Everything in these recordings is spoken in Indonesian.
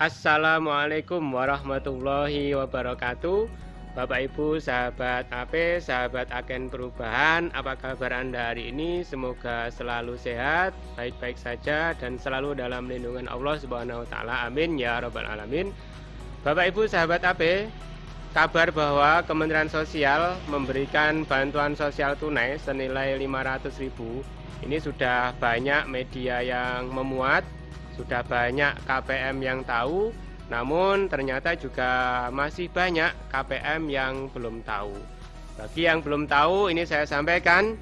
Assalamualaikum warahmatullahi wabarakatuh. Bapak Ibu, sahabat AP, sahabat agen perubahan, apa kabar Anda hari ini? Semoga selalu sehat, baik-baik saja, dan selalu dalam lindungan Allah Subhanahu wa Ta'ala. Amin ya Rabbal 'Alamin. Bapak Ibu, sahabat AP, kabar bahwa Kementerian Sosial memberikan bantuan sosial tunai senilai 500.000. Ini sudah banyak media yang memuat, sudah banyak KPM yang tahu, namun ternyata juga masih banyak KPM yang belum tahu. Bagi yang belum tahu, ini saya sampaikan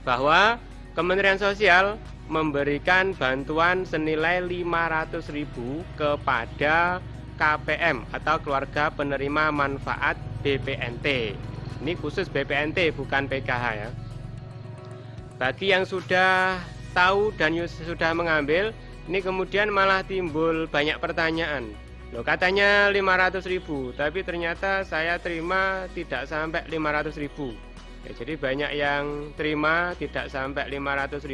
bahwa Kementerian Sosial memberikan bantuan senilai 500.000 kepada KPM atau keluarga penerima manfaat BPNT. Ini khusus BPNT, bukan PKH ya. Bagi yang sudah tahu dan sudah mengambil, ini kemudian malah timbul banyak pertanyaan. Loh, katanya 500.000, tapi ternyata saya terima tidak sampai 500.000. Ya, jadi banyak yang terima tidak sampai 500.000.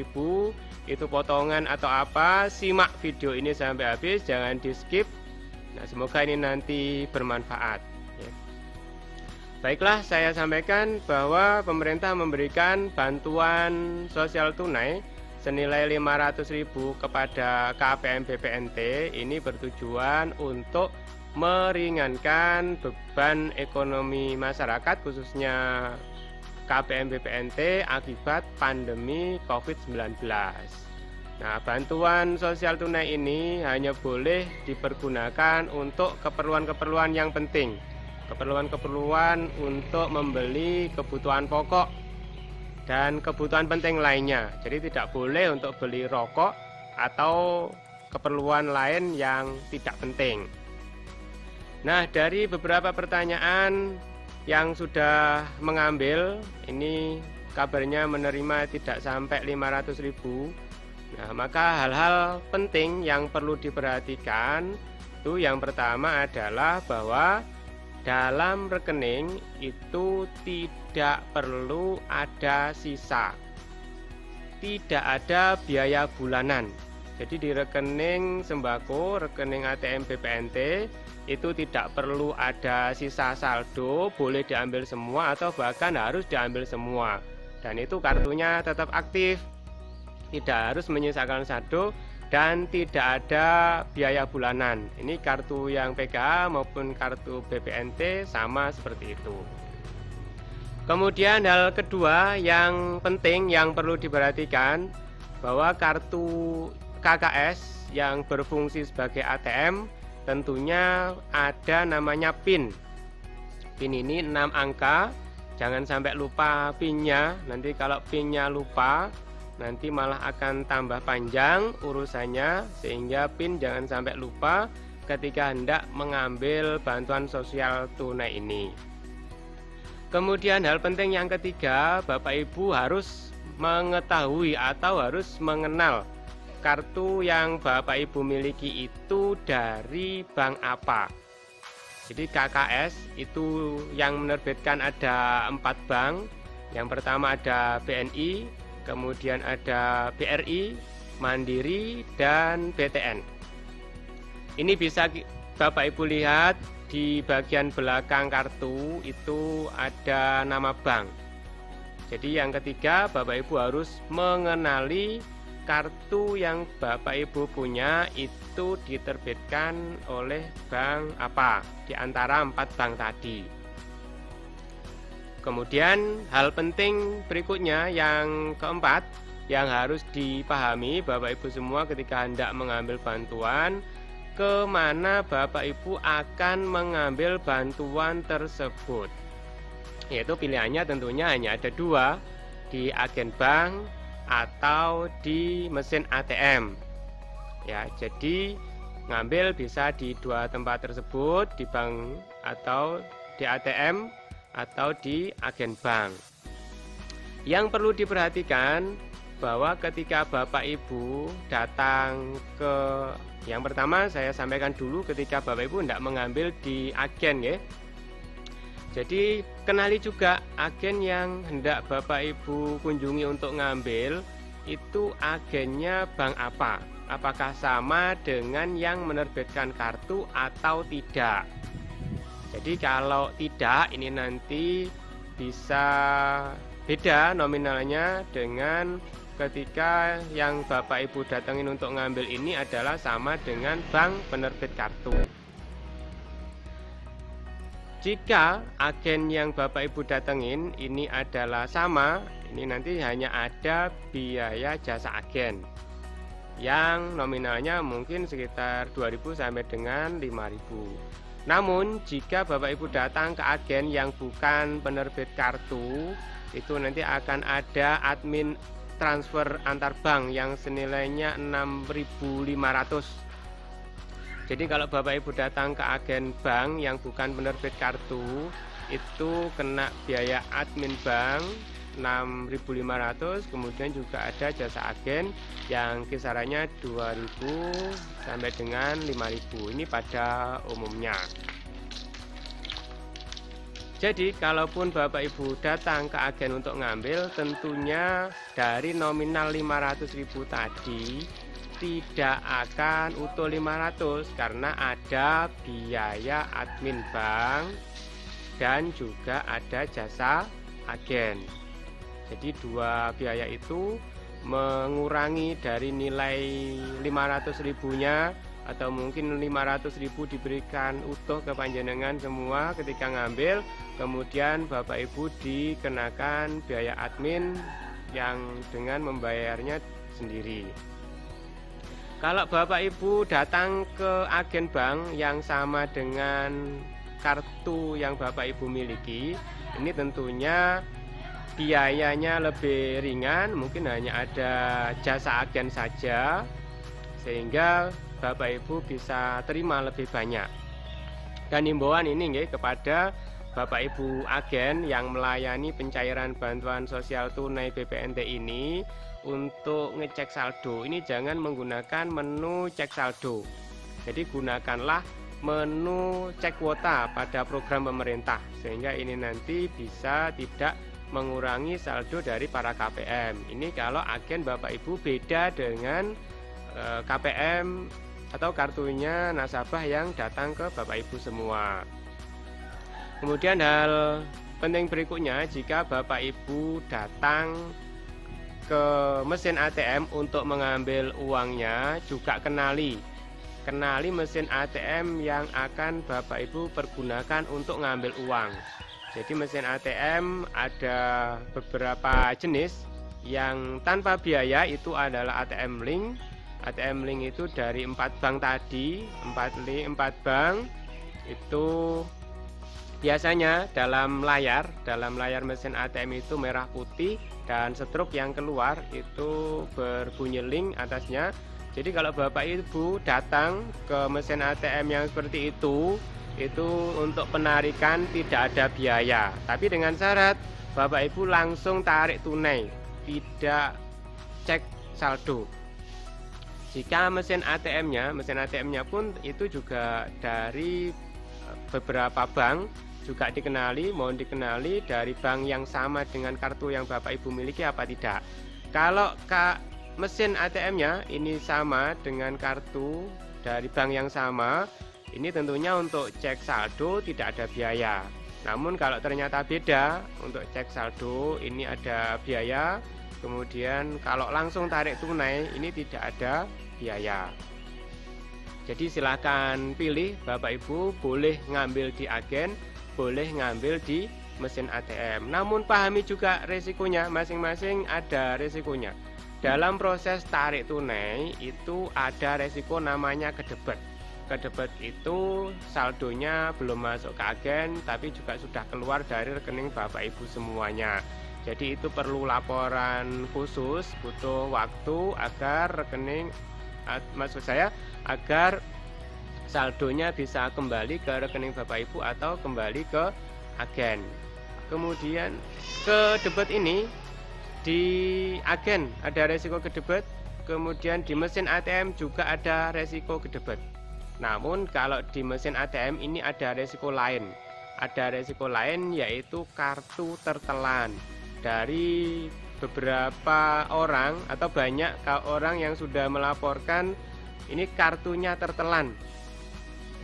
Itu potongan atau apa? Simak video ini sampai habis, jangan di skip. Nah, semoga ini nanti bermanfaat ya. Baiklah, saya sampaikan bahwa pemerintah memberikan bantuan sosial tunai senilai 500.000 kepada KPM BPNT. Ini bertujuan untuk meringankan beban ekonomi masyarakat, khususnya KPM BPNT akibat pandemi COVID-19. Nah, bantuan sosial tunai ini hanya boleh dipergunakan untuk keperluan-keperluan yang penting, keperluan-keperluan untuk membeli kebutuhan pokok dan kebutuhan penting lainnya. Jadi tidak boleh untuk beli rokok atau keperluan lain yang tidak penting. Nah, dari beberapa pertanyaan yang sudah mengambil, ini kabarnya menerima tidak sampai 500.000. Nah, maka hal-hal penting yang perlu diperhatikan itu yang pertama adalah bahwa dalam rekening itu tidak perlu ada sisa, tidak ada biaya bulanan. Jadi di rekening sembako, rekening ATM BPNT itu tidak perlu ada sisa saldo, boleh diambil semua atau bahkan harus diambil semua. Dan itu kartunya tetap aktif, tidak harus menyisakan saldo, dan tidak ada biaya bulanan. Ini kartu yang PKH maupun kartu BPNT sama seperti itu. Kemudian hal kedua yang penting yang perlu diperhatikan, bahwa kartu KKS yang berfungsi sebagai ATM tentunya ada namanya PIN. PIN ini 6 angka, jangan sampai lupa PIN-nya. Nanti kalau PIN-nya lupa, nanti malah akan tambah panjang urusannya, sehingga PIN jangan sampai lupa ketika hendak mengambil bantuan sosial tunai ini. Kemudian hal penting yang ketiga, Bapak Ibu harus mengetahui atau harus mengenal kartu yang Bapak Ibu miliki itu dari bank apa. Jadi KKS itu yang menerbitkan ada 4 bank. Yang pertama ada BNI, kemudian ada BRI, Mandiri, dan BTN. Ini bisa Bapak Ibu lihat di bagian belakang kartu itu ada nama bank. Jadi yang ketiga, Bapak Ibu harus mengenali kartu yang Bapak Ibu punya itu diterbitkan oleh bank apa di antara 4 bank tadi. Kemudian hal penting berikutnya yang keempat yang harus dipahami Bapak Ibu semua ketika hendak mengambil bantuan, kemana Bapak Ibu akan mengambil bantuan tersebut. Yaitu pilihannya tentunya hanya ada 2, di agen bank atau di mesin ATM. Ya, jadi ngambil bisa di 2 tempat tersebut, di bank atau di ATM atau di agen bank. Yang perlu diperhatikan bahwa ketika Bapak Ibu datang ke, yang pertama saya sampaikan dulu ketika Bapak Ibu hendak mengambil di agen ya. Jadi kenali juga agen yang hendak Bapak Ibu kunjungi untuk ngambil itu agennya bank apa. apakah sama dengan yang menerbitkan kartu atau tidak. Jadi kalau tidak, ini nanti bisa beda nominalnya dengan ketika yang Bapak Ibu datengin untuk ngambil ini adalah sama dengan bank penerbit kartu. Jika agen yang Bapak Ibu datengin ini adalah sama, ini nanti hanya ada biaya jasa agen yang nominalnya mungkin sekitar 2.000 sampai dengan 5.000. Namun jika Bapak Ibu datang ke agen yang bukan penerbit kartu, itu nanti akan ada admin transfer antar bank yang senilainya 6.500. Jadi kalau Bapak Ibu datang ke agen bank yang bukan penerbit kartu, itu kena biaya admin bank 6.500, kemudian juga ada jasa agen yang kisarannya 2.000 sampai dengan 5.000. Ini pada umumnya. Jadi kalaupun Bapak Ibu datang ke agen untuk ngambil, tentunya dari nominal 500.000 tadi tidak akan utuh 500 karena ada biaya admin bank dan juga ada jasa agen. Jadi dua biaya itu mengurangi dari nilai 500.000-nya, atau mungkin 500.000 diberikan utuh ke panjenengan semua ketika ngambil, kemudian Bapak Ibu dikenakan biaya admin yang dengan membayarnya sendiri. Kalau Bapak Ibu datang ke agen bank yang sama dengan kartu yang Bapak Ibu miliki, ini tentunya biayanya lebih ringan, mungkin hanya ada jasa agen saja, sehingga Bapak Ibu bisa terima lebih banyak. Dan himbauan ini kepada Bapak Ibu agen yang melayani pencairan bantuan sosial tunai BPNT ini, untuk ngecek saldo ini jangan menggunakan menu cek saldo. Jadi gunakanlah menu cek kuota pada program pemerintah, sehingga ini nanti bisa tidak mengurangi saldo dari para KPM. Ini kalau agen Bapak Ibu beda dengan KPM atau kartunya nasabah yang datang ke Bapak Ibu semua. Kemudian hal penting berikutnya, jika Bapak Ibu datang ke mesin ATM untuk mengambil uangnya, juga kenali mesin ATM yang akan Bapak Ibu pergunakan untuk ngambil uang. Jadi mesin ATM ada beberapa jenis. Yang tanpa biaya itu adalah ATM Link. ATM Link itu dari 4 bank tadi, 4 bank itu biasanya dalam layar mesin ATM itu merah putih dan stroke yang keluar itu berbunyi link atasnya. Jadi kalau Bapak Ibu datang ke mesin ATM yang seperti itu untuk penarikan tidak ada biaya, tapi dengan syarat Bapak Ibu langsung tarik tunai, tidak cek saldo. Jika mesin ATM-nya pun itu juga dari beberapa bank, juga mohon dikenali dari bank yang sama dengan kartu yang Bapak Ibu miliki apa tidak. Kalau mesin ATM-nya ini sama dengan kartu dari bank yang sama, ini tentunya untuk cek saldo tidak ada biaya. Namun kalau ternyata beda, untuk cek saldo ini ada biaya. Kemudian kalau langsung tarik tunai ini tidak ada biaya. Jadi silakan pilih Bapak Ibu, boleh ngambil di agen, boleh ngambil di mesin ATM. Namun pahami juga resikonya, masing-masing ada resikonya. Dalam proses tarik tunai itu ada resiko namanya kedebet. Kedebet itu saldonya belum masuk ke agen, tapi juga sudah keluar dari rekening Bapak Ibu semuanya. Jadi itu perlu laporan khusus, butuh waktu agar agar saldonya bisa kembali ke rekening Bapak Ibu atau kembali ke agen. Kemudian kedebet ini di agen ada resiko kedebet, kemudian di mesin ATM juga ada resiko kedebet. Namun kalau di mesin ATM ini ada resiko lain. Ada resiko lain yaitu kartu tertelan. Dari beberapa orang atau banyak orang yang sudah melaporkan ini kartunya tertelan.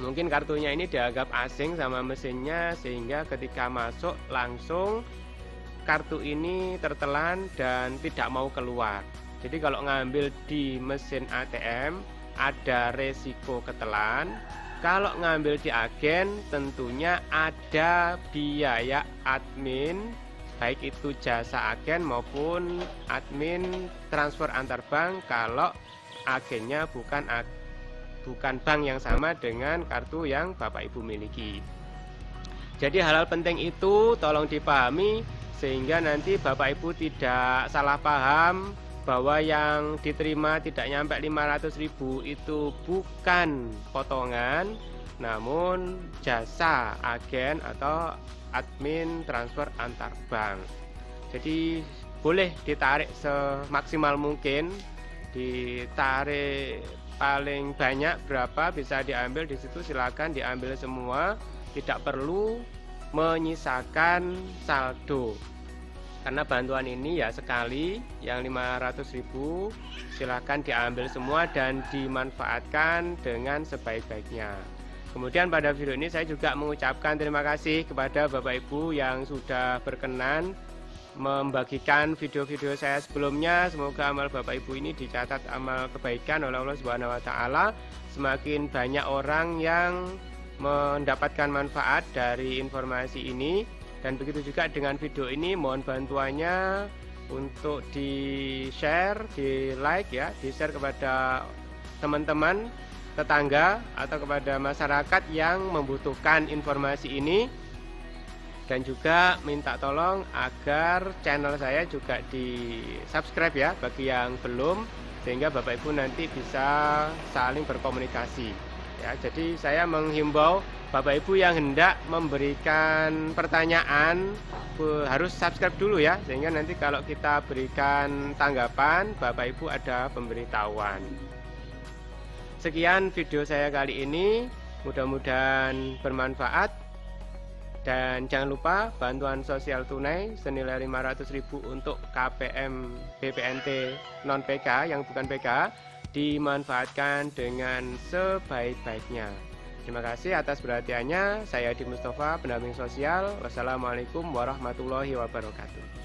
Mungkin kartunya ini dianggap asing sama mesinnya, sehingga ketika masuk langsung kartu ini tertelan dan tidak mau keluar. Jadi kalau ngambil di mesin ATM ada resiko ketelan. Kalau ngambil di agen tentunya ada biaya admin, baik itu jasa agen maupun admin transfer antar bank kalau agennya bukan bank yang sama dengan kartu yang Bapak Ibu miliki. Jadi hal-hal penting itu tolong dipahami sehingga nanti Bapak Ibu tidak salah paham bahwa yang diterima tidak nyampe 500.000 itu bukan potongan, namun jasa agen atau admin transfer antar bank. Jadi boleh ditarik semaksimal mungkin, ditarik paling banyak berapa bisa diambil di situ, silakan diambil semua, tidak perlu menyisakan saldo. Karena bantuan ini ya sekali yang 500.000 silakan diambil semua dan dimanfaatkan dengan sebaik-baiknya. Kemudian pada video ini saya juga mengucapkan terima kasih kepada Bapak Ibu yang sudah berkenan membagikan video-video saya sebelumnya. Semoga amal Bapak Ibu ini dicatat amal kebaikan oleh Allah Subhanahu wa taala. Semakin banyak orang yang mendapatkan manfaat dari informasi ini, dan begitu juga dengan video ini, mohon bantuannya untuk di-share, di-like ya, di-share kepada teman-teman, tetangga atau kepada masyarakat yang membutuhkan informasi ini. Dan juga minta tolong agar channel saya juga di subscribe ya bagi yang belum, sehingga Bapak Ibu nanti bisa saling berkomunikasi ya. Jadi saya menghimbau Bapak Ibu yang hendak memberikan pertanyaan harus subscribe dulu ya, sehingga nanti kalau kita berikan tanggapan Bapak Ibu ada pemberitahuan. Sekian video saya kali ini, mudah-mudahan bermanfaat. Dan jangan lupa bantuan sosial tunai senilai 500.000 untuk KPM BPNT non PK yang bukan PK dimanfaatkan dengan sebaik-baiknya. Terima kasih atas perhatiannya. Saya Adi Mustafa, pendamping sosial. Wassalamualaikum warahmatullahi wabarakatuh.